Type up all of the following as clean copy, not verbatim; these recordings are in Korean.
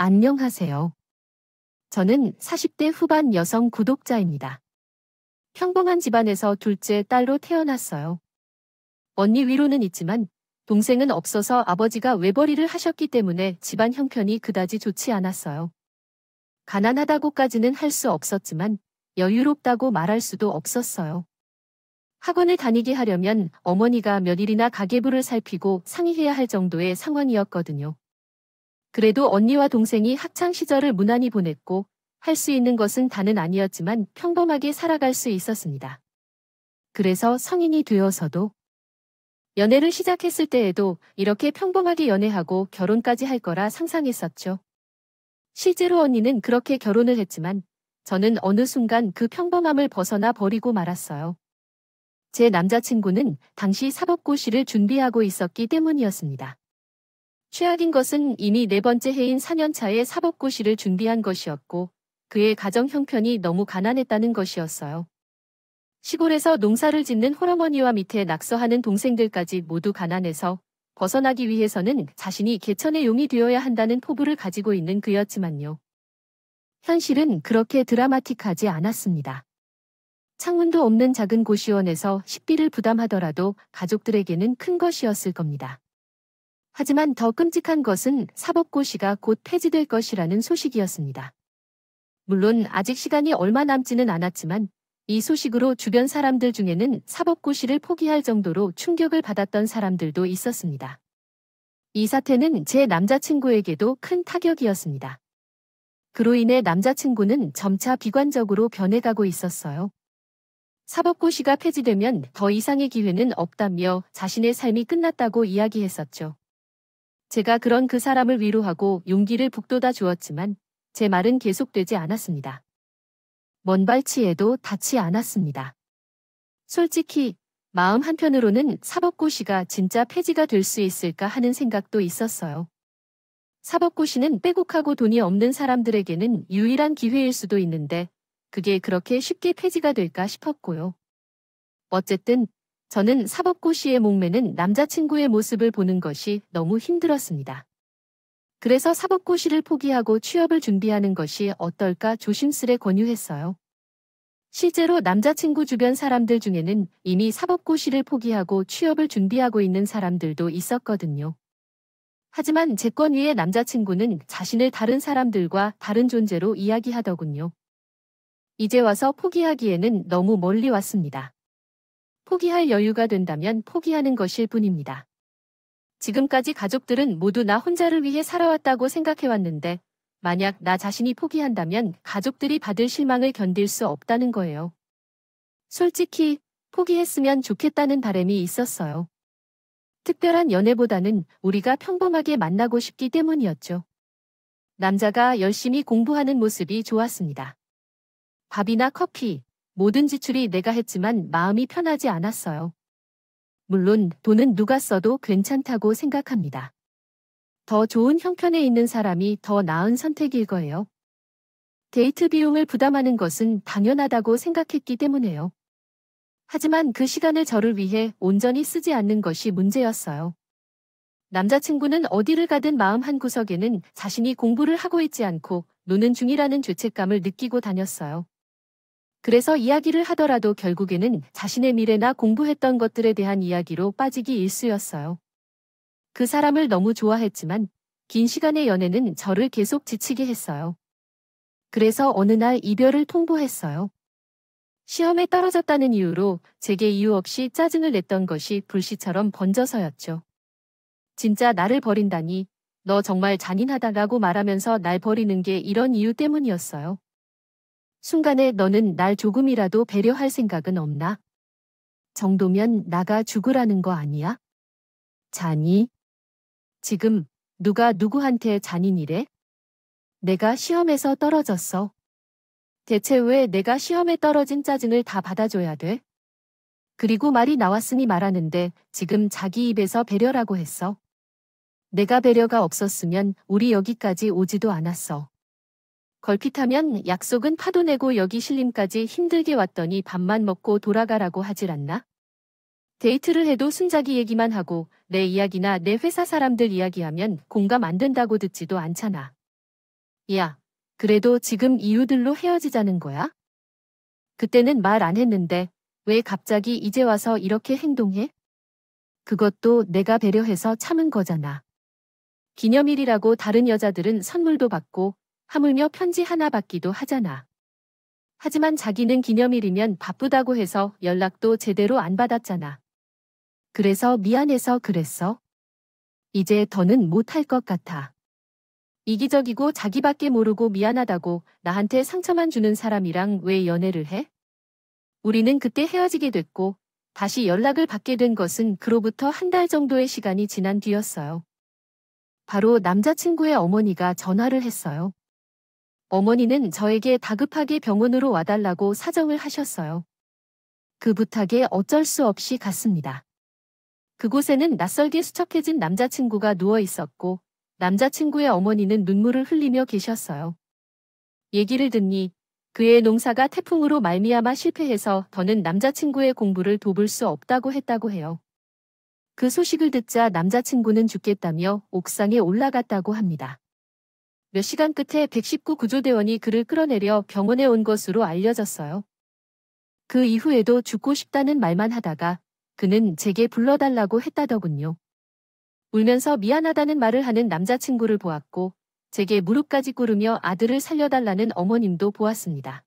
안녕하세요. 저는 40대 후반 여성 구독자입니다. 평범한 집안에서 둘째 딸로 태어났어요. 언니 위로는 있지만 동생은 없어서 아버지가 외벌이를 하셨기 때문에 집안 형편이 그다지 좋지 않았어요. 가난하다고까지는 할 수 없었지만 여유롭다고 말할 수도 없었어요. 학원을 다니게 하려면 어머니가 며칠이나 가계부를 살피고 상의해야 할 정도의 상황이었거든요. 그래도 언니와 동생이 학창 시절을 무난히 보냈고 할 수 있는 것은 다는 아니었지만 평범하게 살아갈 수 있었습니다. 그래서 성인이 되어서도 연애를 시작했을 때에도 이렇게 평범하게 연애하고 결혼까지 할 거라 상상했었죠. 실제로 언니는 그렇게 결혼을 했지만 저는 어느 순간 그 평범함을 벗어나 버리고 말았어요. 제 남자친구는 당시 사법고시를 준비하고 있었기 때문이었습니다. 최악인 것은 이미 네 번째 해인 4년차에 사법고시를 준비한 것이었고 그의 가정 형편이 너무 가난했다는 것이었어요. 시골에서 농사를 짓는 홀어머니와 밑에 낙서하는 동생들까지 모두 가난해서 벗어나기 위해서는 자신이 개천의 용이 되어야 한다는 포부를 가지고 있는 그였지만요. 현실은 그렇게 드라마틱하지 않았습니다. 창문도 없는 작은 고시원에서 식비를 부담하더라도 가족들에게는 큰 것이었을 겁니다. 하지만 더 끔찍한 것은 사법고시가 곧 폐지될 것이라는 소식이었습니다. 물론 아직 시간이 얼마 남지는 않았지만 이 소식으로 주변 사람들 중에는 사법고시를 포기할 정도로 충격을 받았던 사람들도 있었습니다. 이 사태는 제 남자친구에게도 큰 타격이었습니다. 그로 인해 남자친구는 점차 비관적으로 변해가고 있었어요. 사법고시가 폐지되면 더 이상의 기회는 없다며 자신의 삶이 끝났다고 이야기했었죠. 제가 그런 그 사람을 위로하고 용기를 북돋아 주었지만 제 말은 계속되지 않았습니다. 먼 발치에도 닿지 않았습니다. 솔직히 마음 한편으로는 사법고시가 진짜 폐지가 될 수 있을까 하는 생각도 있었어요. 사법고시는 빼곡하고 돈이 없는 사람들에게는 유일한 기회일 수도 있는데 그게 그렇게 쉽게 폐지가 될까 싶었고요. 어쨌든 저는 사법고시에 목매는 남자친구의 모습을 보는 것이 너무 힘들었습니다. 그래서 사법고시를 포기하고 취업을 준비하는 것이 어떨까 조심스레 권유했어요. 실제로 남자친구 주변 사람들 중에는 이미 사법고시를 포기하고 취업을 준비하고 있는 사람들도 있었거든요. 하지만 제 건 위에 남자친구는 자신을 다른 사람들과 다른 존재로 이야기하더군요. 이제 와서 포기하기에는 너무 멀리 왔습니다. 포기할 여유가 된다면 포기하는 것일 뿐입니다. 지금까지 가족들은 모두 나 혼자를 위해 살아왔다고 생각해왔는데 만약 나 자신이 포기한다면 가족들이 받을 실망을 견딜 수 없다는 거예요. 솔직히 포기했으면 좋겠다는 바람이 있었어요. 특별한 연애보다는 우리가 평범하게 만나고 싶기 때문이었죠. 남자가 열심히 공부하는 모습이 좋았습니다. 밥이나 커피, 모든 지출이 내가 했지만 마음이 편하지 않았어요. 물론 돈은 누가 써도 괜찮다고 생각합니다. 더 좋은 형편에 있는 사람이 더 나은 선택일 거예요. 데이트 비용을 부담하는 것은 당연하다고 생각했기 때문에요. 하지만 그 시간을 저를 위해 온전히 쓰지 않는 것이 문제였어요. 남자친구는 어디를 가든 마음 한구석에는 자신이 공부를 하고 있지 않고 노는 중이라는 죄책감을 느끼고 다녔어요. 그래서 이야기를 하더라도 결국에는 자신의 미래나 공부했던 것들에 대한 이야기로 빠지기 일쑤였어요. 그 사람을 너무 좋아했지만 긴 시간의 연애는 저를 계속 지치게 했어요. 그래서 어느 날 이별을 통보했어요. 시험에 떨어졌다는 이유로 제게 이유 없이 짜증을 냈던 것이 불씨처럼 번져서였죠. 진짜 나를 버린다니, 너 정말 잔인하다라고 말하면서 날 버리는 게 이런 이유 때문이었어요. 순간에 너는 날 조금이라도 배려할 생각은 없나? 정도면 나가 죽으라는 거 아니야? 잔이? 지금 누가 누구한테 잔인이래? 내가 시험에서 떨어졌어. 대체 왜 내가 시험에 떨어진 짜증을 다 받아줘야 돼? 그리고 말이 나왔으니 말하는데 지금 자기 입에서 배려라고 했어. 내가 배려가 없었으면 우리 여기까지 오지도 않았어. 걸핏하면 약속은 파도 내고 여기 신림까지 힘들게 왔더니 밥만 먹고 돌아가라고 하질 않나? 데이트를 해도 순자기 얘기만 하고 내 이야기나 내 회사 사람들 이야기하면 공감 안 된다고 듣지도 않잖아. 야, 그래도 지금 이유들로 헤어지자는 거야? 그때는 말 안 했는데 왜 갑자기 이제 와서 이렇게 행동해? 그것도 내가 배려해서 참은 거잖아. 기념일이라고 다른 여자들은 선물도 받고 하물며 편지 하나 받기도 하잖아. 하지만 자기는 기념일이면 바쁘다고 해서 연락도 제대로 안 받았잖아. 그래서 미안해서 그랬어. 이제 더는 못할 것 같아. 이기적이고 자기밖에 모르고 미안하다고 나한테 상처만 주는 사람이랑 왜 연애를 해? 우리는 그때 헤어지게 됐고 다시 연락을 받게 된 것은 그로부터 한 달 정도의 시간이 지난 뒤였어요. 바로 남자친구의 어머니가 전화를 했어요. 어머니는 저에게 다급하게 병원으로 와달라고 사정을 하셨어요. 그 부탁에 어쩔 수 없이 갔습니다. 그곳에는 낯설게 수척해진 남자친구가 누워 있었고 남자친구의 어머니는 눈물을 흘리며 계셨어요. 얘기를 듣니 그의 농사가 태풍으로 말미암아 실패해서 더는 남자친구의 공부를 돕을 수 없다고 했다고 해요. 그 소식을 듣자 남자친구는 죽겠다며 옥상에 올라갔다고 합니다. 몇 시간 끝에 119 구조대원이 그를 끌어내려 병원에 온 것으로 알려졌어요. 그 이후에도 죽고 싶다는 말만 하다가 그는 제게 불러달라고 했다더군요. 울면서 미안하다는 말을 하는 남자친구를 보았고 제게 무릎까지 꿇으며 아들을 살려달라는 어머님도 보았습니다.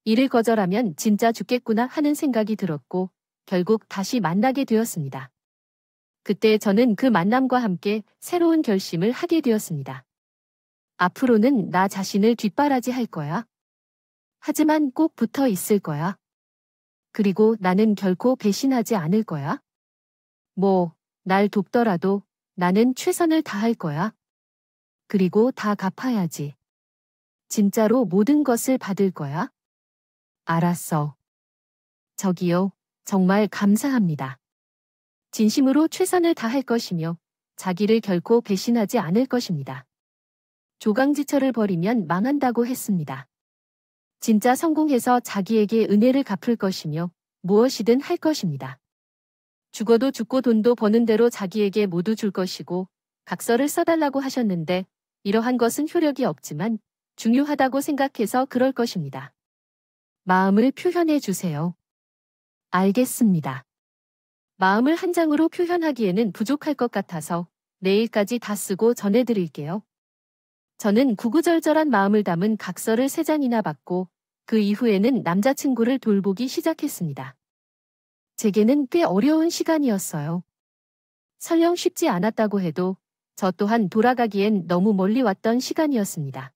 이를 거절하면 진짜 죽겠구나 하는 생각이 들었고 결국 다시 만나게 되었습니다. 그때 저는 그 만남과 함께 새로운 결심을 하게 되었습니다. 앞으로는 나 자신을 뒷바라지할 거야. 하지만 꼭 붙어 있을 거야. 그리고 나는 결코 배신하지 않을 거야. 날 돕더라도 나는 최선을 다할 거야. 그리고 다 갚아야지. 진짜로 모든 것을 받을 거야. 알았어. 저기요, 정말 감사합니다. 진심으로 최선을 다할 것이며 자기를 결코 배신하지 않을 것입니다. 조강지처를 버리면 망한다고 했습니다. 진짜 성공해서 자기에게 은혜를 갚을 것이며 무엇이든 할 것입니다. 죽어도 죽고 돈도 버는 대로 자기에게 모두 줄 것이고 각서를 써달라고 하셨는데 이러한 것은 효력이 없지만 중요하다고 생각해서 그럴 것입니다. 마음을 표현해 주세요. 알겠습니다. 마음을 한 장으로 표현하기에는 부족할 것 같아서 내일까지 다 쓰고 전해드릴게요. 저는 구구절절한 마음을 담은 각서를 3장이나 받고 그 이후에는 남자친구를 돌보기 시작했습니다. 제게는 꽤 어려운 시간이었어요. 설령 쉽지 않았다고 해도 저 또한 돌아가기엔 너무 멀리 왔던 시간이었습니다.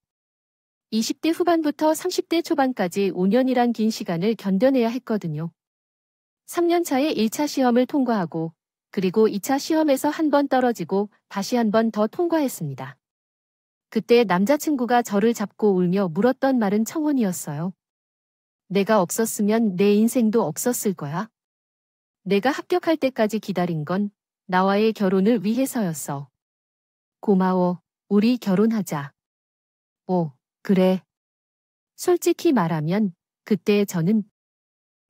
20대 후반부터 30대 초반까지 5년이란 긴 시간을 견뎌내야 했거든요. 3년 차에 1차 시험을 통과하고 그리고 2차 시험에서 한 번 떨어지고 다시 한 번 더 통과했습니다. 그때 남자친구가 저를 잡고 울며 물었던 말은 청혼이었어요. 내가 없었으면 내 인생도 없었을 거야. 내가 합격할 때까지 기다린 건 나와의 결혼을 위해서였어. 고마워. 우리 결혼하자. 오, 그래. 솔직히 말하면 그때 저는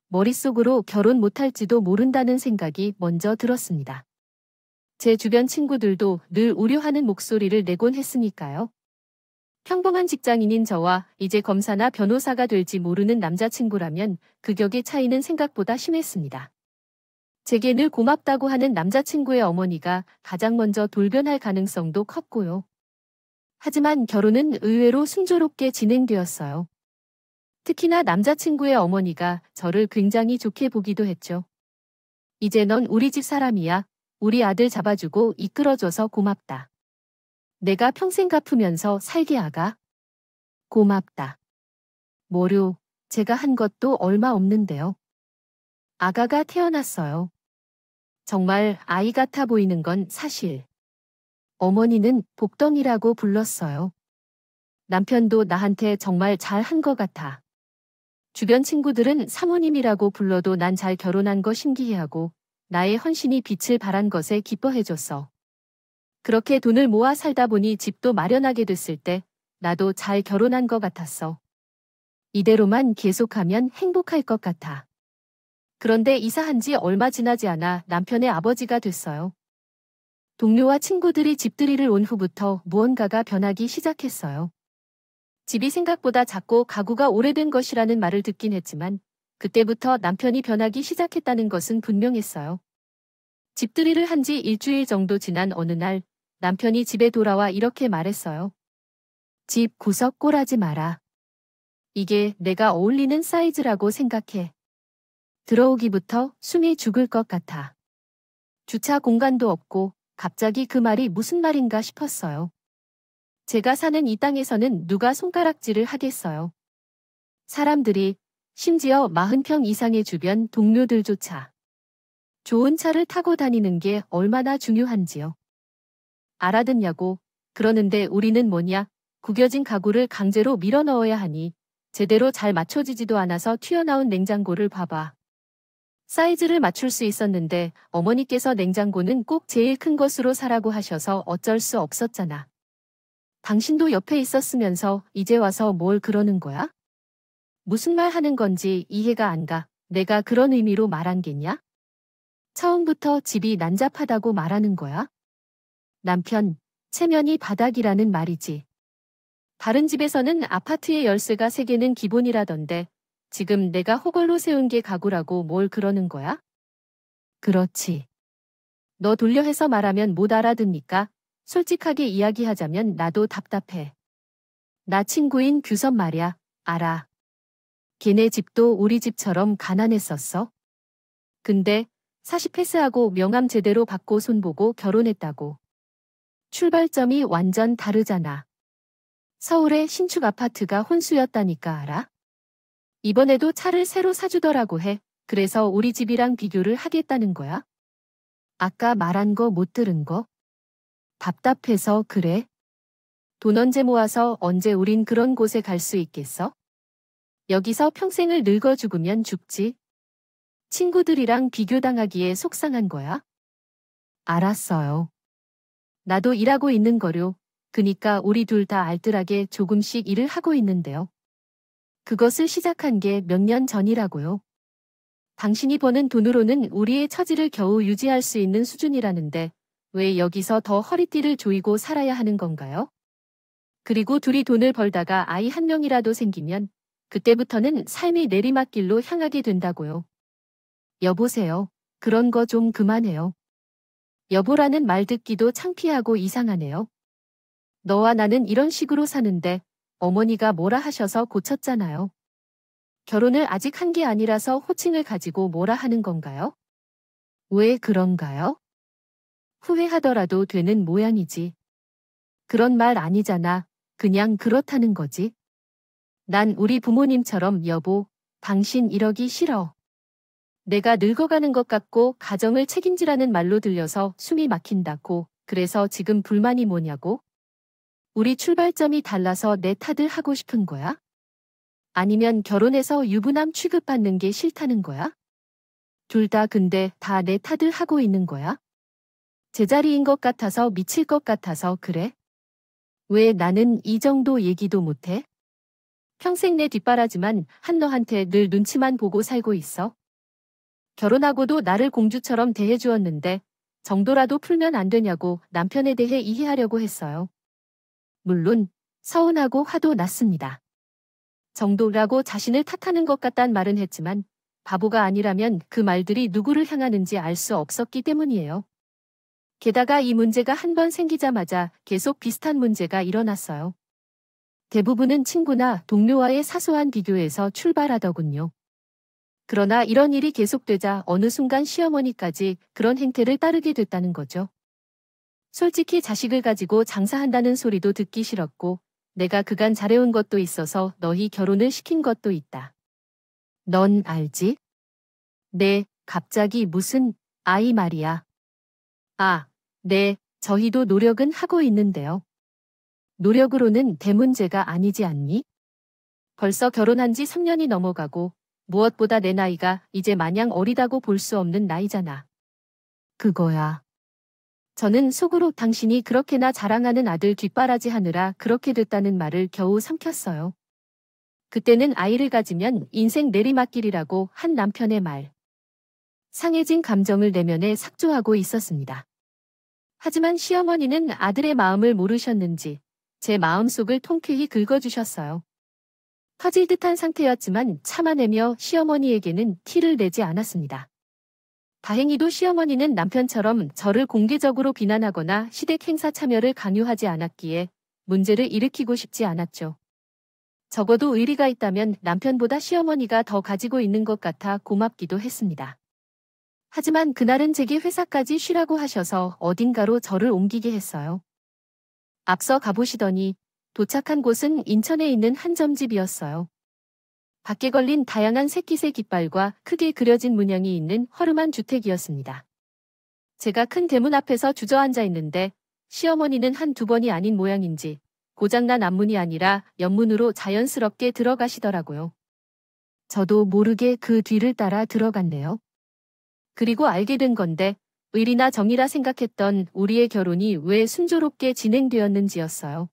머릿속으로 결혼 못할지도 모른다는 생각이 먼저 들었습니다. 제 주변 친구들도 늘 우려하는 목소리를 내곤 했으니까요. 평범한 직장인인 저와 이제 검사나 변호사가 될지 모르는 남자친구라면 그 격의 차이는 생각보다 심했습니다. 제게 늘 고맙다고 하는 남자친구의 어머니가 가장 먼저 돌변할 가능성도 컸고요. 하지만 결혼은 의외로 순조롭게 진행되었어요. 특히나 남자친구의 어머니가 저를 굉장히 좋게 보기도 했죠. 이제 넌 우리 집 사람이야. 우리 아들 잡아주고 이끌어줘서 고맙다. 내가 평생 갚으면서 살게 아가. 고맙다. 뭐료, 제가 한 것도 얼마 없는데요. 아가가 태어났어요. 정말 아이 같아 보이는 건 사실. 어머니는 복덩이라고 불렀어요. 남편도 나한테 정말 잘한 것 같아. 주변 친구들은 사모님이라고 불러도 난 잘 결혼한 거 신기해하고 나의 헌신이 빛을 발한 것에 기뻐해줬어. 그렇게 돈을 모아 살다 보니 집도 마련하게 됐을 때 나도 잘 결혼한 것 같았어. 이대로만 계속하면 행복할 것 같아. 그런데 이사한 지 얼마 지나지 않아 남편의 아버지가 됐어요. 동료와 친구들이 집들이를 온 후부터 무언가가 변하기 시작했어요. 집이 생각보다 작고 가구가 오래된 것이라는 말을 듣긴 했지만 그때부터 남편이 변하기 시작했다는 것은 분명했어요. 집들이를 한 지 일주일 정도 지난 어느 날 남편이 집에 돌아와 이렇게 말했어요. 집 구석골하지 마라. 이게 내가 어울리는 사이즈라고 생각해. 들어오기부터 숨이 죽을 것 같아. 주차 공간도 없고 갑자기 그 말이 무슨 말인가 싶었어요. 제가 사는 이 땅에서는 누가 손가락질을 하겠어요. 사람들이, 심지어 40평 이상의 주변 동료들조차 좋은 차를 타고 다니는 게 얼마나 중요한지요. 알아듣냐고. 그러는데 우리는 뭐냐? 구겨진 가구를 강제로 밀어 넣어야 하니 제대로 잘 맞춰지지도 않아서 튀어나온 냉장고를 봐봐. 사이즈를 맞출 수 있었는데 어머니께서 냉장고는 꼭 제일 큰 것으로 사라고 하셔서 어쩔 수 없었잖아. 당신도 옆에 있었으면서 이제 와서 뭘 그러는 거야? 무슨 말 하는 건지 이해가 안 가. 내가 그런 의미로 말한 겠냐? 처음부터 집이 난잡하다고 말하는 거야? 남편, 체면이 바닥이라는 말이지. 다른 집에서는 아파트의 열쇠가 3개는 기본이라던데 지금 내가 허걸로 세운 게 가구라고 뭘 그러는 거야? 그렇지. 너 돌려 해서 말하면 못 알아듣니까 솔직하게 이야기하자면 나도 답답해. 나 친구인 규선 말야, 알아. 걔네 집도 우리 집처럼 가난했었어. 근데 40 패스하고 명함 제대로 받고 손보고 결혼했다고. 출발점이 완전 다르잖아. 서울의 신축 아파트가 혼수였다니까 알아? 이번에도 차를 새로 사주더라고 해. 그래서 우리 집이랑 비교를 하겠다는 거야? 아까 말한 거 못 들은 거? 답답해서 그래? 돈 언제 모아서 언제 우린 그런 곳에 갈 수 있겠어? 여기서 평생을 늙어 죽으면 죽지. 친구들이랑 비교당하기에 속상한 거야? 알았어요. 나도 일하고 있는 거요. 그니까 우리 둘 다 알뜰하게 조금씩 일을 하고 있는데요. 그것을 시작한 게 몇 년 전이라고요. 당신이 버는 돈으로는 우리의 처지를 겨우 유지할 수 있는 수준이라는데 왜 여기서 더 허리띠를 조이고 살아야 하는 건가요? 그리고 둘이 돈을 벌다가 아이 한 명이라도 생기면 그때부터는 삶이 내리막길로 향하게 된다고요. 여보세요. 그런 거 좀 그만해요. 여보라는 말 듣기도 창피하고 이상하네요. 너와 나는 이런 식으로 사는데 어머니가 뭐라 하셔서 고쳤잖아요. 결혼을 아직 한 게 아니라서 호칭을 가지고 뭐라 하는 건가요? 왜 그런가요? 후회하더라도 되는 모양이지. 그런 말 아니잖아. 그냥 그렇다는 거지. 난 우리 부모님처럼 여보, 당신 이러기 싫어. 내가 늙어가는 것 같고 가정을 책임지라는 말로 들려서 숨이 막힌다고. 그래서 지금 불만이 뭐냐고? 우리 출발점이 달라서 내 탓을 하고 싶은 거야? 아니면 결혼해서 유부남 취급받는 게 싫다는 거야? 둘 다 근데 다 내 탓을 하고 있는 거야? 제자리인 것 같아서 미칠 것 같아서 그래? 왜 나는 이 정도 얘기도 못해? 평생 내 뒷바라지만 한 너한테 늘 눈치만 보고 살고 있어. 결혼하고도 나를 공주처럼 대해주었는데 정도라도 풀면 안 되냐고 남편에 대해 이해하려고 했어요. 물론 서운하고 화도 났습니다. 정도라고 자신을 탓하는 것 같단 말은 했지만 바보가 아니라면 그 말들이 누구를 향하는지 알 수 없었기 때문이에요. 게다가 이 문제가 한 번 생기자마자 계속 비슷한 문제가 일어났어요. 대부분은 친구나 동료와의 사소한 비교에서 출발하더군요. 그러나 이런 일이 계속되자 어느 순간 시어머니까지 그런 행태를 따르게 됐다는 거죠. 솔직히 자식을 가지고 장사한다는 소리도 듣기 싫었고 내가 그간 잘해온 것도 있어서 너희 결혼을 시킨 것도 있다. 넌 알지? 네, 갑자기 무슨 아이 말이야. 아, 네, 저희도 노력은 하고 있는데요. 노력으로는 대문제가 아니지 않니? 벌써 결혼한 지 3년이 넘어가고 무엇보다 내 나이가 이제 마냥 어리다고 볼 수 없는 나이잖아. 그거야. 저는 속으로 당신이 그렇게나 자랑하는 아들 뒷바라지 하느라 그렇게 됐다는 말을 겨우 삼켰어요. 그때는 아이를 가지면 인생 내리막길이라고 한 남편의 말. 상해진 감정을 내면에 삭조하고 있었습니다. 하지만 시어머니는 아들의 마음을 모르셨는지 제 마음속을 통쾌히 긁어주셨어요. 터질 듯한 상태였지만 참아내며 시어머니에게는 티를 내지 않았습니다. 다행히도 시어머니는 남편처럼 저를 공개적으로 비난하거나 시댁 행사 참여를 강요하지 않았기에 문제를 일으키고 싶지 않았죠. 적어도 의리가 있다면 남편보다 시어머니가 더 가지고 있는 것 같아 고맙기도 했습니다. 하지만 그날은 제게 회사까지 쉬라고 하셔서 어딘가로 저를 옮기게 했어요. 앞서 가보시더니 도착한 곳은 인천에 있는 한점집이었어요. 밖에 걸린 다양한 새끼새 깃발과 크게 그려진 문양이 있는 허름한 주택이었습니다. 제가 큰 대문 앞에서 주저앉아 있는데 시어머니는 한두 번이 아닌 모양인지 고장난 앞문이 아니라 옆문으로 자연스럽게 들어가시더라고요. 저도 모르게 그 뒤를 따라 들어갔네요. 그리고 알게 된 건데 의리나 정의라 생각했던 우리의 결혼이 왜 순조롭게 진행되었는지였어요.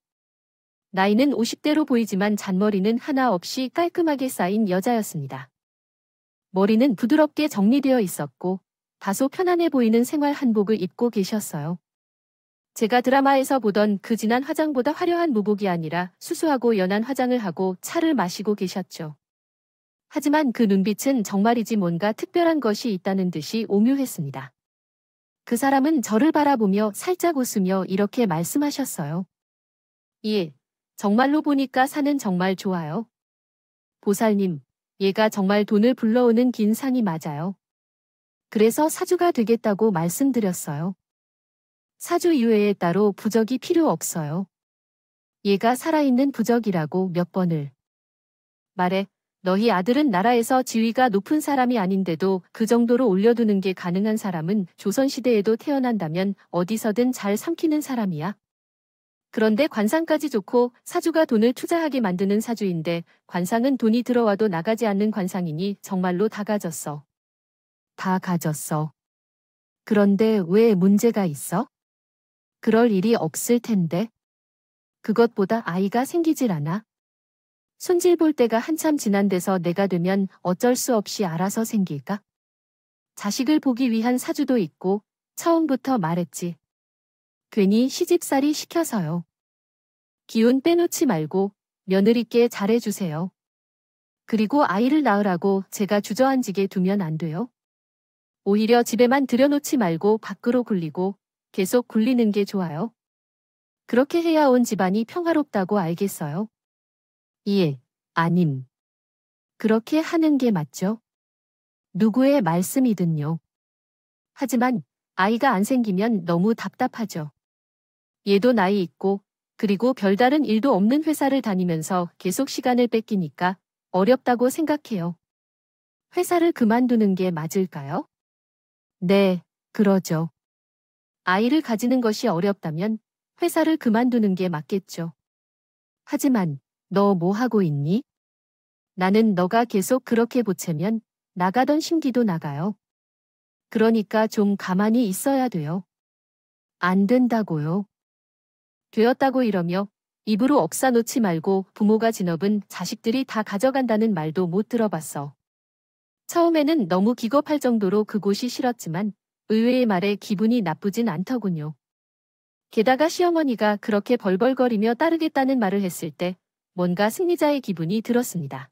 나이는 50대로 보이지만 잔머리는 하나 없이 깔끔하게 쌓인 여자였습니다. 머리는 부드럽게 정리되어 있었고 다소 편안해 보이는 생활 한복을 입고 계셨어요. 제가 드라마에서 보던 그 진한 화장보다 화려한 무복이 아니라 수수하고 연한 화장을 하고 차를 마시고 계셨죠. 하지만 그 눈빛은 정말이지 뭔가 특별한 것이 있다는 듯이 오묘했습니다. 그 사람은 저를 바라보며 살짝 웃으며 이렇게 말씀하셨어요. 예, 정말로 보니까 사는 정말 좋아요. 보살님, 얘가 정말 돈을 불러오는 긴 상이 맞아요. 그래서 사주가 되겠다고 말씀드렸어요. 사주 이외에 따로 부적이 필요 없어요. 얘가 살아있는 부적이라고 몇 번을 말해. 너희 아들은 나라에서 지위가 높은 사람이 아닌데도 그 정도로 올려두는 게 가능한 사람은 조선시대에도 태어난다면 어디서든 잘 삼키는 사람이야. 그런데 관상까지 좋고 사주가 돈을 투자하게 만드는 사주인데 관상은 돈이 들어와도 나가지 않는 관상이니 정말로 다 가졌어. 다 가졌어. 그런데 왜 문제가 있어? 그럴 일이 없을 텐데. 그것보다 아이가 생기질 않아. 손질 볼 때가 한참 지난 데서 내가 되면 어쩔 수 없이 알아서 생길까? 자식을 보기 위한 사주도 있고 처음부터 말했지. 괜히 시집살이 시켜서요. 기운 빼놓지 말고 며느리께 잘해주세요. 그리고 아이를 낳으라고 제가 주저앉게 두면 안 돼요. 오히려 집에만 들여놓지 말고 밖으로 굴리고 계속 굴리는 게 좋아요. 그렇게 해야 온 집안이 평화롭다고 알겠어요. 예, 아님. 그렇게 하는 게 맞죠? 누구의 말씀이든요. 하지만 아이가 안 생기면 너무 답답하죠. 얘도 나이 있고 그리고 별다른 일도 없는 회사를 다니면서 계속 시간을 뺏기니까 어렵다고 생각해요. 회사를 그만두는 게 맞을까요? 네, 그러죠. 아이를 가지는 것이 어렵다면 회사를 그만두는 게 맞겠죠. 하지만 너 뭐 하고 있니? 나는 너가 계속 그렇게 보채면 나가던 심기도 나가요. 그러니까 좀 가만히 있어야 돼요. 안 된다고요. 되었다고 이러며 입으로 억사 놓지 말고 부모가 진업은 자식들이 다 가져간다는 말도 못 들어봤어. 처음에는 너무 기겁할 정도로 그곳이 싫었지만 의외의 말에 기분이 나쁘진 않더군요. 게다가 시어머니가 그렇게 벌벌거리며 따르겠다는 말을 했을 때 뭔가 승리자의 기분이 들었습니다.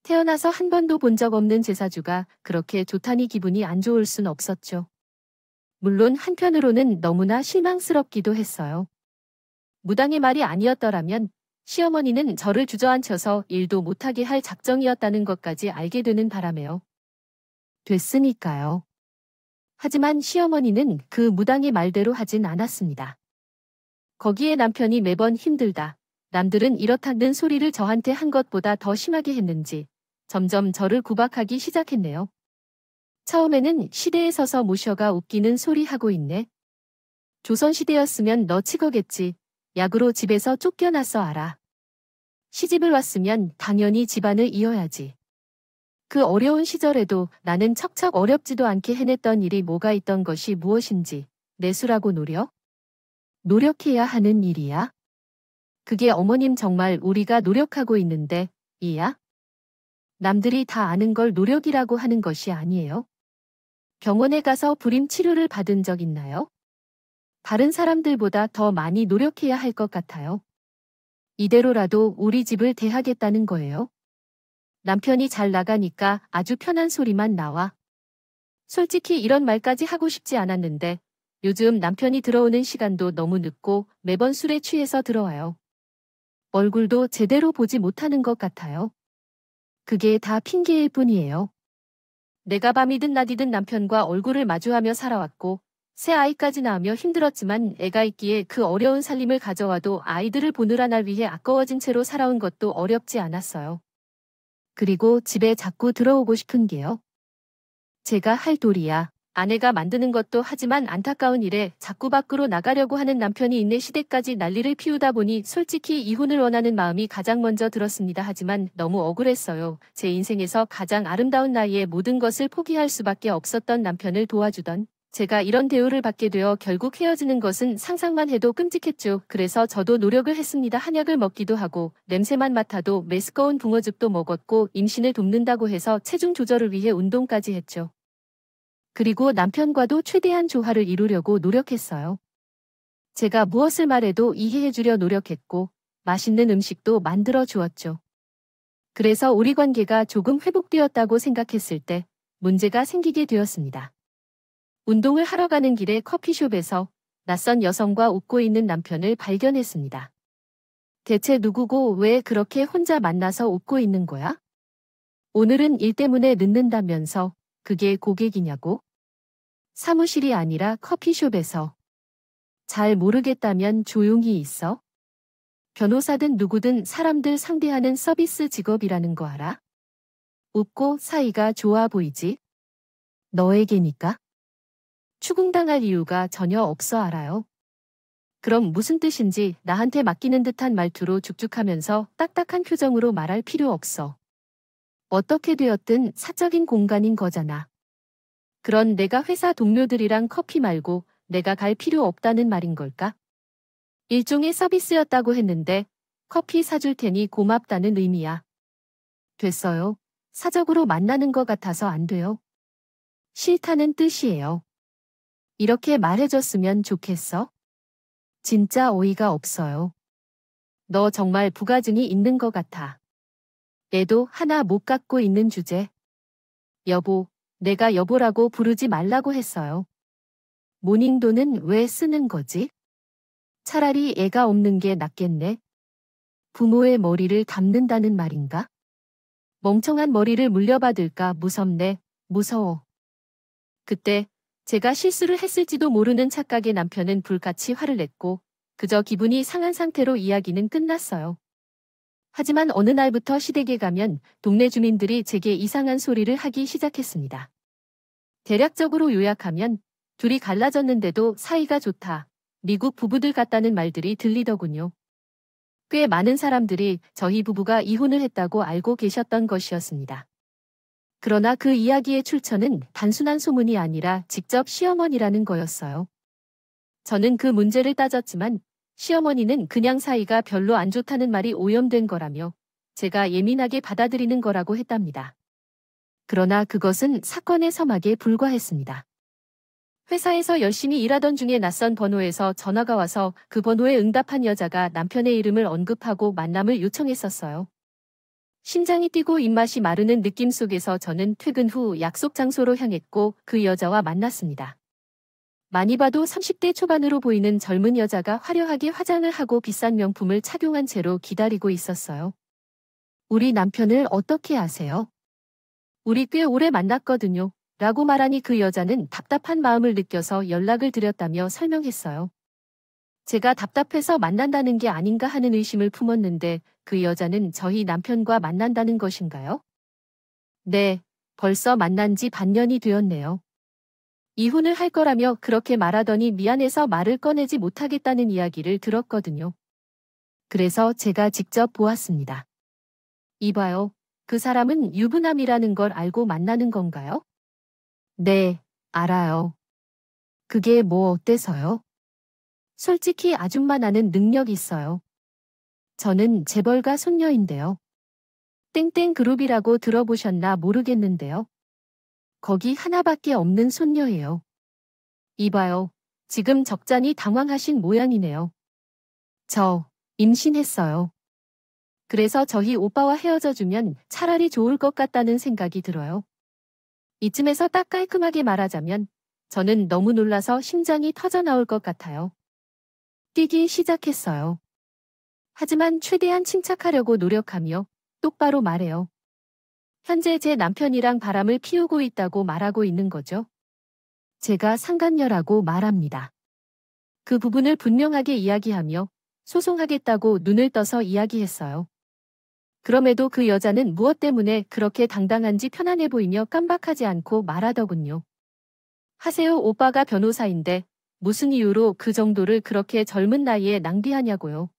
태어나서 한 번도 본 적 없는 제 사주가 그렇게 좋다니 기분이 안 좋을 순 없었죠. 물론 한편으로는 너무나 실망스럽기도 했어요. 무당의 말이 아니었더라면 시어머니는 저를 주저앉혀서 일도 못하게 할 작정이었다는 것까지 알게 되는 바람에요. 됐으니까요. 하지만 시어머니는 그 무당의 말대로 하진 않았습니다. 거기에 남편이 매번 힘들다. 남들은 이렇다는 소리를 저한테 한 것보다 더 심하게 했는지 점점 저를 구박하기 시작했네요. 처음에는 시대에 서서 모셔가 웃기는 소리 하고 있네. 조선시대였으면 너 치거겠지. 약으로 집에서 쫓겨났어 알아. 시집을 왔으면 당연히 집안을 이어야지. 그 어려운 시절에도 나는 척척 어렵지도 않게 해냈던 일이 뭐가 있던 것이 무엇인지 내수라고 노력? 노력해야 하는 일이야? 그게 어머님 정말 우리가 노력하고 있는데 이야? 남들이 다 아는 걸 노력이라고 하는 것이 아니에요? 병원에 가서 불임 치료를 받은 적 있나요? 다른 사람들보다 더 많이 노력해야 할 것 같아요. 이대로라도 우리 집을 대하겠다는 거예요. 남편이 잘 나가니까 아주 편한 소리만 나와. 솔직히 이런 말까지 하고 싶지 않았는데 요즘 남편이 들어오는 시간도 너무 늦고 매번 술에 취해서 들어와요. 얼굴도 제대로 보지 못하는 것 같아요. 그게 다 핑계일 뿐이에요. 내가 밤이든 낮이든 남편과 얼굴을 마주하며 살아왔고 새 아이까지 낳으며 힘들었지만 애가 있기에 그 어려운 살림을 가져와도 아이들을 보느라 날 위해 아까워진 채로 살아온 것도 어렵지 않았어요. 그리고 집에 자꾸 들어오고 싶은 게요. 제가 할 도리야. 아내가 만드는 것도 하지만 안타까운 일에 자꾸 밖으로 나가려고 하는 남편이 있네 시댁까지 난리를 피우다 보니 솔직히 이혼을 원하는 마음이 가장 먼저 들었습니다. 하지만 너무 억울했어요. 제 인생에서 가장 아름다운 나이에 모든 것을 포기할 수밖에 없었던 남편을 도와주던 제가 이런 대우를 받게 되어 결국 헤어지는 것은 상상만 해도 끔찍했죠. 그래서 저도 노력을 했습니다. 한약을 먹기도 하고 냄새만 맡아도 메스꺼운 붕어즙도 먹었고 임신을 돕는다고 해서 체중 조절을 위해 운동까지 했죠. 그리고 남편과도 최대한 조화를 이루려고 노력했어요. 제가 무엇을 말해도 이해해주려 노력했고 맛있는 음식도 만들어 주었죠. 그래서 우리 관계가 조금 회복되었다고 생각했을 때 문제가 생기게 되었습니다. 운동을 하러 가는 길에 커피숍에서 낯선 여성과 웃고 있는 남편을 발견했습니다. 대체 누구고 왜 그렇게 혼자 만나서 웃고 있는 거야? 오늘은 일 때문에 늦는다면서 그게 고객이냐고? 사무실이 아니라 커피숍에서. 잘 모르겠다면 조용히 있어. 변호사든 누구든 사람들 상대하는 서비스 직업이라는 거 알아? 웃고 사이가 좋아 보이지? 너에게니까? 추궁당할 이유가 전혀 없어 알아요. 그럼 무슨 뜻인지 나한테 맡기는 듯한 말투로 죽죽하면서 딱딱한 표정으로 말할 필요 없어. 어떻게 되었든 사적인 공간인 거잖아. 그런 내가 회사 동료들이랑 커피 말고 내가 갈 필요 없다는 말인 걸까? 일종의 서비스였다고 했는데 커피 사줄 테니 고맙다는 의미야. 됐어요. 사적으로 만나는 것 같아서 안 돼요. 싫다는 뜻이에요. 이렇게 말해줬으면 좋겠어? 진짜 어이가 없어요. 너 정말 부가증이 있는 것 같아. 애도 하나 못 갖고 있는 주제. 여보, 내가 여보라고 부르지 말라고 했어요. 모닝도는 왜 쓰는 거지? 차라리 애가 없는 게 낫겠네. 부모의 머리를 감는다는 말인가? 멍청한 머리를 물려받을까 무섭네. 무서워. 그때 제가 실수를 했을지도 모르는 착각에 남편은 불같이 화를 냈고 그저 기분이 상한 상태로 이야기는 끝났어요. 하지만 어느 날부터 시댁에 가면 동네 주민들이 제게 이상한 소리를 하기 시작했습니다. 대략적으로 요약하면 둘이 갈라졌는데도 사이가 좋다. 미국 부부들 같다는 말들이 들리더군요. 꽤 많은 사람들이 저희 부부가 이혼을 했다고 알고 계셨던 것이었습니다. 그러나 그 이야기의 출처는 단순한 소문이 아니라 직접 시어머니라는 거였어요. 저는 그 문제를 따졌지만 시어머니는 그냥 사이가 별로 안 좋다는 말이 오염된 거라며 제가 예민하게 받아들이는 거라고 했답니다. 그러나 그것은 사건의 서막에 불과했습니다. 회사에서 열심히 일하던 중에 낯선 번호에서 전화가 와서 그 번호에 응답한 여자가 남편의 이름을 언급하고 만남을 요청했었어요. 심장이 뛰고 입맛이 마르는 느낌 속에서 저는 퇴근 후 약속 장소로 향했고 그 여자와 만났습니다. 많이 봐도 30대 초반으로 보이는 젊은 여자가 화려하게 화장을 하고 비싼 명품을 착용한 채로 기다리고 있었어요. 우리 남편을 어떻게 아세요? 우리 꽤 오래 만났거든요. 라고 말하니 그 여자는 답답한 마음을 느껴서 연락을 드렸다며 설명했어요. 제가 답답해서 만난다는 게 아닌가 하는 의심을 품었는데 그 여자는 저희 남편과 만난다는 것인가요? 네, 벌써 만난 지 반년이 되었네요. 이혼을 할 거라며 그렇게 말하더니 미안해서 말을 꺼내지 못하겠다는 이야기를 들었거든요. 그래서 제가 직접 보았습니다. 이봐요. 그 사람은 유부남이라는 걸 알고 만나는 건가요? 네, 알아요. 그게 뭐 어때서요? 솔직히 아줌마 나는 능력 있어요. 저는 재벌가 손녀인데요. 땡땡 그룹이라고 들어보셨나 모르겠는데요. 거기 하나밖에 없는 손녀예요. 이봐요. 지금 적잖이 당황하신 모양이네요. 저 임신했어요. 그래서 저희 오빠와 헤어져주면 차라리 좋을 것 같다는 생각이 들어요. 이쯤에서 딱 깔끔하게 말하자면 저는 너무 놀라서 심장이 터져 나올 것 같아요. 뛰기 시작했어요. 하지만 최대한 침착하려고 노력하며 똑바로 말해요. 현재 제 남편이랑 바람을 피우고 있다고 말하고 있는 거죠. 제가 상간녀라고 말합니다. 그 부분을 분명하게 이야기하며 소송하겠다고 눈을 떠서 이야기했어요. 그럼에도 그 여자는 무엇 때문에 그렇게 당당한지 편안해 보이며 깜박하지 않고 말하더군요. 하세요, 오빠가 변호사인데 무슨 이유로 그 정도를 그렇게 젊은 나이에 낭비하냐고요.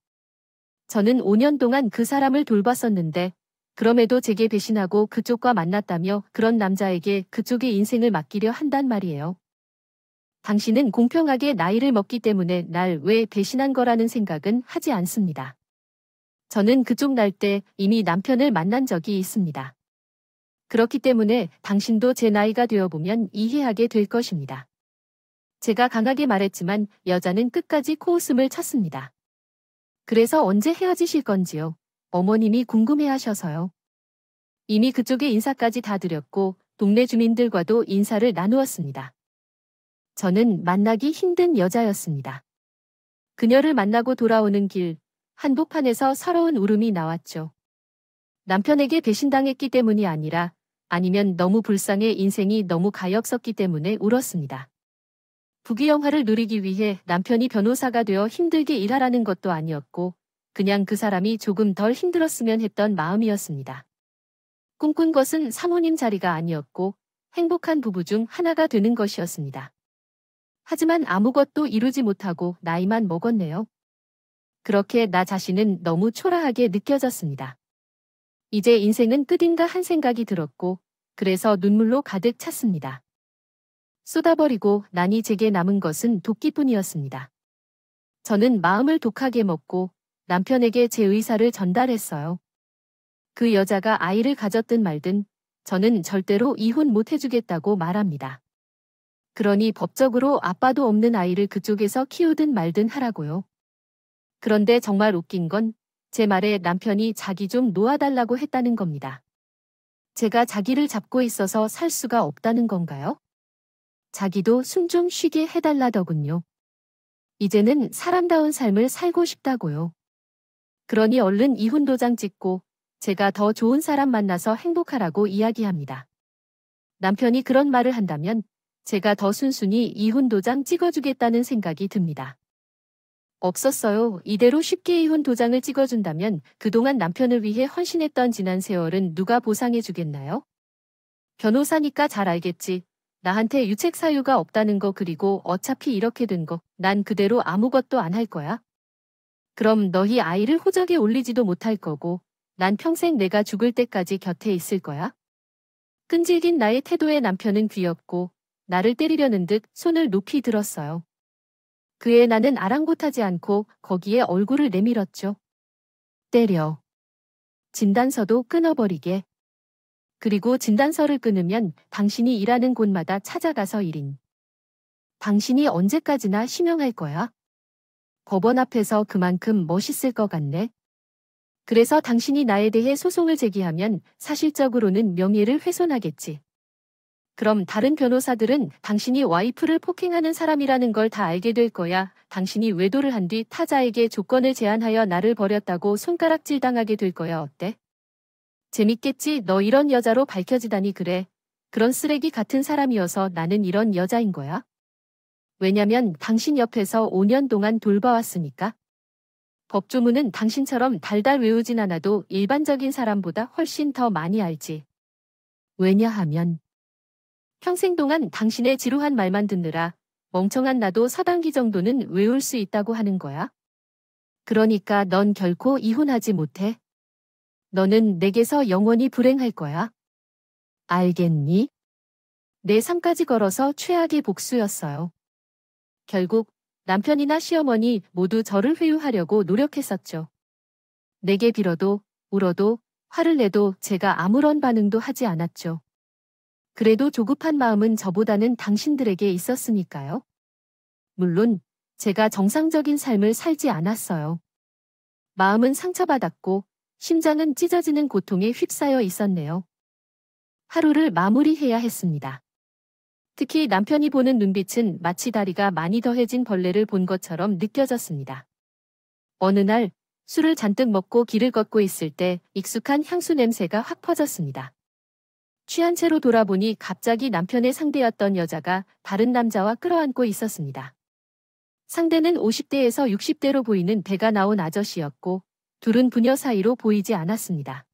저는 5년 동안 그 사람을 돌봤었는데 그럼에도 제게 배신하고 그쪽과 만났다며 그런 남자에게 그쪽의 인생을 맡기려 한단 말이에요. 당신은 공평하게 나이를 먹기 때문에 날 왜 배신한 거라는 생각은 하지 않습니다. 저는 그쪽 날 때 이미 남편을 만난 적이 있습니다. 그렇기 때문에 당신도 제 나이가 되어보면 이해하게 될 것입니다. 제가 강하게 말했지만 여자는 끝까지 코웃음을 쳤습니다. 그래서 언제 헤어지실 건지요? 어머님이 궁금해하셔서요. 이미 그쪽에 인사까지 다 드렸고 동네 주민들과도 인사를 나누었습니다. 저는 만나기 힘든 여자였습니다. 그녀를 만나고 돌아오는 길, 한복판에서 서러운 울음이 나왔죠. 남편에게 배신당했기 때문이 아니라 아니면 너무 불쌍해 인생이 너무 가엾었기 때문에 울었습니다. 부귀영화를 누리기 위해 남편이 변호사가 되어 힘들게 일하라는 것도 아니었고 그냥 그 사람이 조금 덜 힘들었으면 했던 마음이었습니다. 꿈꾼 것은 사모님 자리가 아니었고 행복한 부부 중 하나가 되는 것이었습니다. 하지만 아무것도 이루지 못하고 나이만 먹었네요. 그렇게 나 자신은 너무 초라하게 느껴졌습니다. 이제 인생은 끝인가 한 생각이 들었고 그래서 눈물로 가득 찼습니다. 쏟아버리고 나니 제게 남은 것은 도끼뿐이었습니다. 저는 마음을 독하게 먹고 남편에게 제 의사를 전달했어요. 그 여자가 아이를 가졌든 말든 저는 절대로 이혼 못 해주겠다고 말합니다. 그러니 법적으로 아빠도 없는 아이를 그쪽에서 키우든 말든 하라고요. 그런데 정말 웃긴 건 제 말에 남편이 자기 좀 놓아달라고 했다는 겁니다. 제가 자기를 잡고 있어서 살 수가 없다는 건가요? 자기도 숨 좀 쉬게 해달라더군요. 이제는 사람다운 삶을 살고 싶다고요. 그러니 얼른 이혼 도장 찍고 제가 더 좋은 사람 만나서 행복하라고 이야기합니다. 남편이 그런 말을 한다면 제가 더 순순히 이혼 도장 찍어주겠다는 생각이 듭니다. 없었어요. 이대로 쉽게 이혼 도장을 찍어준다면 그동안 남편을 위해 헌신했던 지난 세월은 누가 보상해주겠나요? 변호사니까 잘 알겠지. 나한테 유책 사유가 없다는 거 그리고 어차피 이렇게 된 거 난 그대로 아무것도 안 할 거야. 그럼 너희 아이를 호적에 올리지도 못할 거고 난 평생 내가 죽을 때까지 곁에 있을 거야. 끈질긴 나의 태도에 남편은 귀엽고 나를 때리려는 듯 손을 높이 들었어요. 그에 나는 아랑곳하지 않고 거기에 얼굴을 내밀었죠. 때려. 진단서도 끊어버리게. 그리고 진단서를 끊으면 당신이 일하는 곳마다 찾아가서 1인. 당신이 언제까지나 심형할 거야? 법원 앞에서 그만큼 멋있을 것 같네. 그래서 당신이 나에 대해 소송을 제기하면 사실적으로는 명예를 훼손하겠지. 그럼 다른 변호사들은 당신이 와이프를 폭행하는 사람이라는 걸 다 알게 될 거야. 당신이 외도를 한 뒤 타자에게 조건을 제안하여 나를 버렸다고 손가락질 당하게 될 거야. 어때? 재밌겠지. 너 이런 여자로 밝혀지다니. 그래. 그런 쓰레기 같은 사람이어서 나는 이런 여자인 거야. 왜냐면 당신 옆에서 5년 동안 돌봐왔으니까. 법조문은 당신처럼 달달 외우진 않아도 일반적인 사람보다 훨씬 더 많이 알지. 왜냐하면 평생 동안 당신의 지루한 말만 듣느라 멍청한 나도 서당기 정도는 외울 수 있다고 하는 거야. 그러니까 넌 결코 이혼하지 못해. 너는 내게서 영원히 불행할 거야. 알겠니? 내 삶까지 걸어서 최악의 복수였어요. 결국 남편이나 시어머니 모두 저를 회유하려고 노력했었죠. 내게 빌어도 울어도 화를 내도 제가 아무런 반응도 하지 않았죠. 그래도 조급한 마음은 저보다는 당신들에게 있었으니까요. 물론 제가 정상적인 삶을 살지 않았어요. 마음은 상처받았고 심장은 찢어지는 고통에 휩싸여 있었네요. 하루를 마무리해야 했습니다. 특히 남편이 보는 눈빛은 마치 다리가 많이 더해진 벌레를 본 것처럼 느껴졌습니다. 어느 날 술을 잔뜩 먹고 길을 걷고 있을 때 익숙한 향수 냄새가 확 퍼졌습니다. 취한 채로 돌아보니 갑자기 남편의 상대였던 여자가 다른 남자와 끌어안고 있었습니다. 상대는 50대에서 60대로 보이는 배가 나온 아저씨였고 둘은 부녀 사이로 보이지 않았습니다.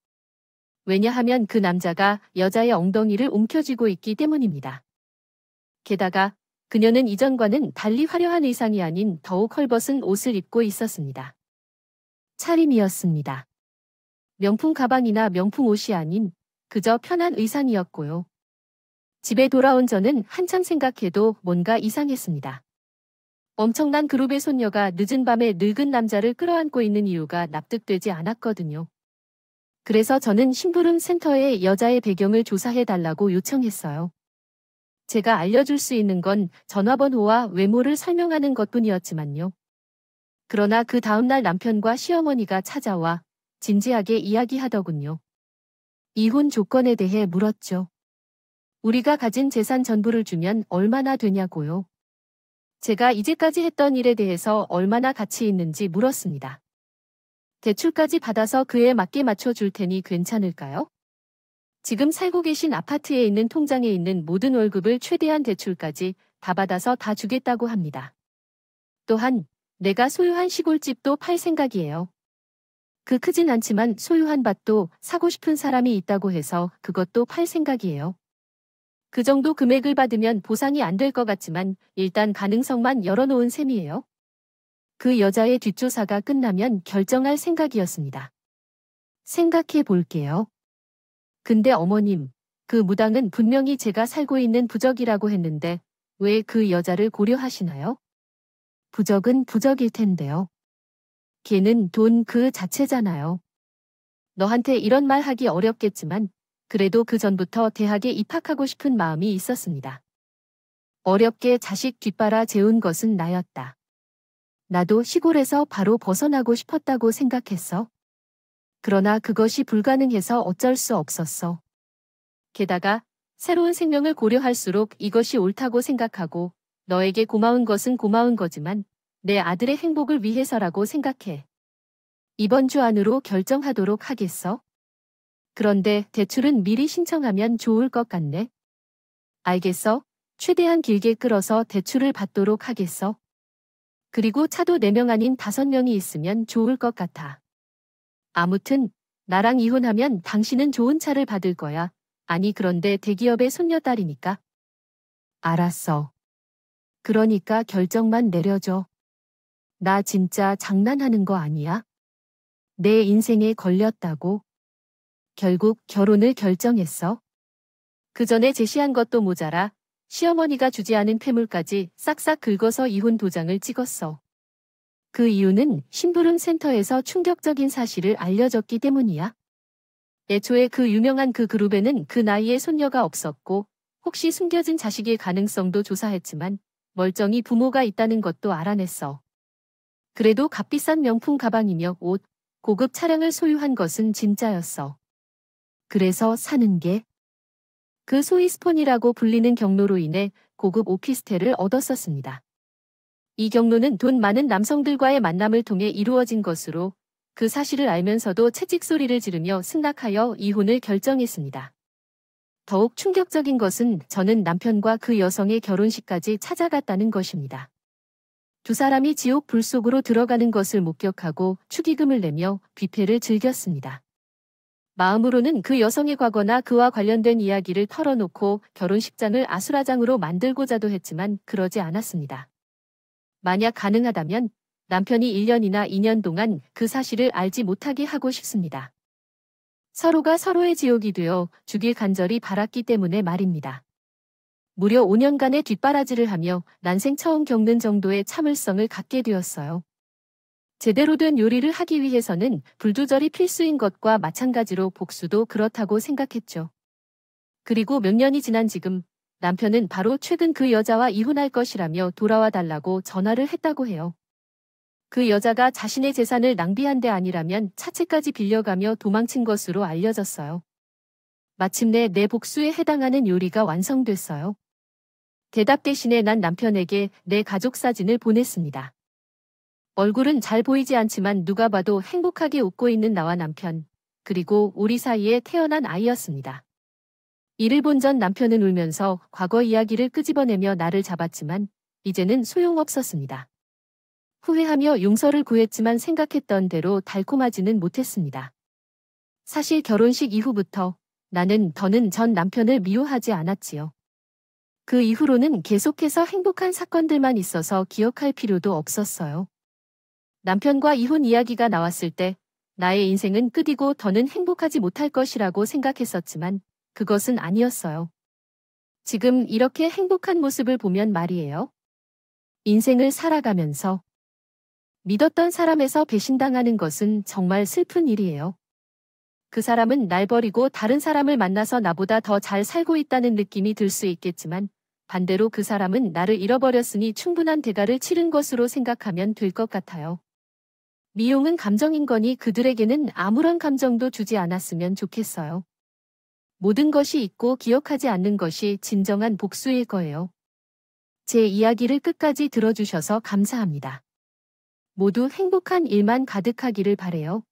왜냐하면 그 남자가 여자의 엉덩이를 움켜쥐고 있기 때문입니다. 게다가 그녀는 이전과는 달리 화려한 의상이 아닌 더욱 헐벗은 옷을 입고 있었습니다. 차림이었습니다. 명품 가방이나 명품 옷이 아닌 그저 편한 의상이었고요. 집에 돌아온 저는 한참 생각해도 뭔가 이상했습니다. 엄청난 그룹의 손녀가 늦은 밤에 늙은 남자를 끌어안고 있는 이유가 납득되지 않았거든요. 그래서 저는 심부름 센터에 여자의 배경을 조사해달라고 요청했어요. 제가 알려줄 수 있는 건 전화번호와 외모를 설명하는 것뿐이었지만요. 그러나 그 다음날 남편과 시어머니가 찾아와 진지하게 이야기하더군요. 이혼 조건에 대해 물었죠. 우리가 가진 재산 전부를 주면 얼마나 되냐고요. 제가 이제까지 했던 일에 대해서 얼마나 가치 있는지 물었습니다. 대출까지 받아서 그에 맞게 맞춰줄 테니 괜찮을까요? 지금 살고 계신 아파트에 있는 통장에 있는 모든 월급을 최대한 대출까지 다 받아서 다 주겠다고 합니다. 또한 내가 소유한 시골집도 팔 생각이에요. 그 크진 않지만 소유한 밭도 사고 싶은 사람이 있다고 해서 그것도 팔 생각이에요. 그 정도 금액을 받으면 보상이 안 될 것 같지만 일단 가능성만 열어놓은 셈이에요. 그 여자의 뒷조사가 끝나면 결정할 생각이었습니다. 생각해 볼게요. 근데 어머님, 그 무당은 분명히 제가 살고 있는 부적이라고 했는데 왜 그 여자를 고려하시나요? 부적은 부적일 텐데요. 걔는 돈 그 자체잖아요. 너한테 이런 말 하기 어렵겠지만 그래도 그 전부터 대학에 입학하고 싶은 마음이 있었습니다. 어렵게 자식 뒷바라 재운 것은 나였다. 나도 시골에서 바로 벗어나고 싶었다고 생각했어. 그러나 그것이 불가능해서 어쩔 수 없었어. 게다가 새로운 생명을 고려할수록 이것이 옳다고 생각하고 너에게 고마운 것은 고마운 거지만 내 아들의 행복을 위해서라고 생각해. 이번 주 안으로 결정하도록 하겠어? 그런데 대출은 미리 신청하면 좋을 것 같네. 알겠어. 최대한 길게 끌어서 대출을 받도록 하겠어. 그리고 차도 4명 아닌 5명이 있으면 좋을 것 같아. 아무튼 나랑 이혼하면 당신은 좋은 차를 받을 거야. 아니 그런데 대기업의 손녀딸이니까. 알았어. 그러니까 결정만 내려줘. 나 진짜 장난하는 거 아니야? 내 인생에 걸렸다고. 결국 결혼을 결정했어. 그 전에 제시한 것도 모자라 시어머니가 주지 않은 폐물까지 싹싹 긁어서 이혼 도장을 찍었어. 그 이유는 심부름 센터에서 충격적인 사실을 알려줬기 때문이야. 애초에 그 유명한 그 그룹에는 그 나이에 손녀가 없었고 혹시 숨겨진 자식일 가능성도 조사했지만 멀쩡히 부모가 있다는 것도 알아냈어. 그래도 값비싼 명품 가방이며 옷, 고급 차량을 소유한 것은 진짜였어. 그래서 사는 게 그 소위 스폰이라고 불리는 경로로 인해 고급 오피스텔을 얻었었습니다. 이 경로는 돈 많은 남성들과의 만남을 통해 이루어진 것으로 그 사실을 알면서도 채찍 소리를 지르며 승낙하여 이혼을 결정했습니다. 더욱 충격적인 것은 저는 남편과 그 여성의 결혼식까지 찾아갔다는 것입니다. 두 사람이 지옥 불 속으로 들어가는 것을 목격하고 축의금을 내며 뷔페를 즐겼습니다. 마음으로는 그 여성의 과거나 그와 관련된 이야기를 털어놓고 결혼식장을 아수라장으로 만들고자도 했지만 그러지 않았습니다. 만약 가능하다면 남편이 1년이나 2년 동안 그 사실을 알지 못하게 하고 싶습니다. 서로가 서로의 지옥이 되어 주길 간절히 바랐기 때문에 말입니다. 무려 5년간의 뒷바라지를 하며 난생 처음 겪는 정도의 참을성을 갖게 되었어요. 제대로 된 요리를 하기 위해서는 불조절이 필수인 것과 마찬가지로 복수도 그렇다고 생각했죠. 그리고 몇 년이 지난 지금 남편은 바로 최근 그 여자와 이혼할 것이라며 돌아와 달라고 전화를 했다고 해요. 그 여자가 자신의 재산을 낭비한 데 아니라면 차체까지 빌려가며 도망친 것으로 알려졌어요. 마침내 내 복수에 해당하는 요리가 완성됐어요. 대답 대신에 난 남편에게 내 가족 사진을 보냈습니다. 얼굴은 잘 보이지 않지만 누가 봐도 행복하게 웃고 있는 나와 남편, 그리고 우리 사이에 태어난 아이였습니다. 이를 본 전 남편은 울면서 과거 이야기를 끄집어내며 나를 잡았지만 이제는 소용없었습니다. 후회하며 용서를 구했지만 생각했던 대로 달콤하지는 못했습니다. 사실 결혼식 이후부터 나는 더는 전 남편을 미워하지 않았지요. 그 이후로는 계속해서 행복한 사건들만 있어서 기억할 필요도 없었어요. 남편과 이혼 이야기가 나왔을 때 나의 인생은 끝이고 더는 행복하지 못할 것이라고 생각했었지만 그것은 아니었어요. 지금 이렇게 행복한 모습을 보면 말이에요. 인생을 살아가면서 믿었던 사람에서 배신당하는 것은 정말 슬픈 일이에요. 그 사람은 날 버리고 다른 사람을 만나서 나보다 더 잘 살고 있다는 느낌이 들 수 있겠지만 반대로 그 사람은 나를 잃어버렸으니 충분한 대가를 치른 것으로 생각하면 될 것 같아요. 미움은 감정인 거니 그들에게는 아무런 감정도 주지 않았으면 좋겠어요. 모든 것이 잊고 기억하지 않는 것이 진정한 복수일 거예요. 제 이야기를 끝까지 들어주셔서 감사합니다. 모두 행복한 일만 가득하기를 바래요.